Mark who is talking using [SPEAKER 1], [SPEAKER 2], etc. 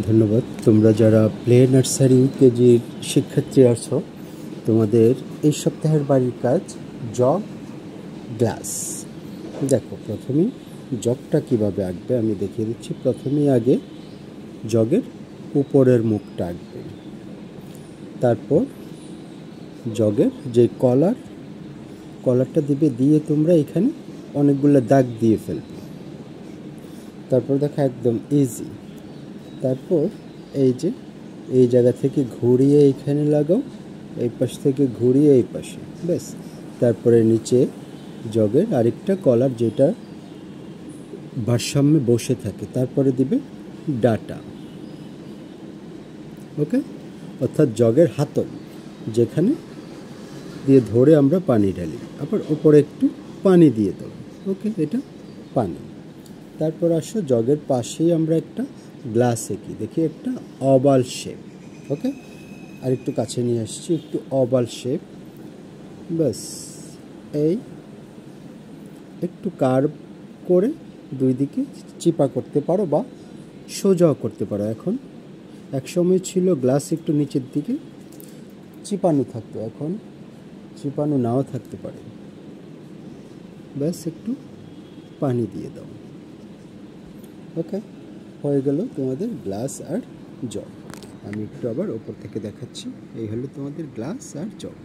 [SPEAKER 1] ধন্যবাদ। তোমরা যারা প্লে নার্সারি ইউকেজির শিক্ষার্থী আছো, তোমাদের এই সপ্তাহের বাড়ির কাজ জগ গ্লাস। দেখো, প্রথমেই জগটা কিভাবে আঁকবে আমি দেখিয়ে দিচ্ছি। প্রথমেই আগে জগের উপরের মুখটা আঁকবে, তারপর জগের যে কলারটা দিয়ে তোমরা এখানে অনেকগুলো দাগ দিয়ে ফেলবে। তারপর দেখো একদম ইজি। তারপর এই জায়গা থেকে ঘুরিয়ে এখানে লাগাও, এই পাশ থেকে ঘুরিয়ে এই পাশে, ব্যাস। তারপরে নিচে জগের আরেকটা কলার যেটা ভারসাম্যে বসে থাকে, তারপরে দিবে ডাটা। ওকে, অর্থাৎ জগের হাতল যেখানে দিয়ে ধরে আমরা পানি ঢালি, আবার উপরে একটু পানি দিয়ে দেবো। ওকে, এটা পানি। তারপর আসো জগের পাশেই আমরা একটা গ্লাস এঁকি, দেখি একটা অবাল শেপ। ওকে, আর একটু কাছে নিয়ে আসছি, একটু অবাল শেপ, ব্যাস। এই একটু কার্ভ করে দুই দিকে চিপা করতে পারো বা সোজাও করতে পারো। এখন একসময় ছিল গ্লাস একটু নিচের দিকে চিপানো থাকতো, এখন চিপানো নাও থাকতে পারে। ব্যাস একটু পানি দিয়ে দাও। ওকে, হয়ে গেল তোমাদের গ্লাস আর জগ। আমি একটু আবার ওপর থেকে দেখাচ্ছি। এই হলো তোমাদের গ্লাস আর জগ।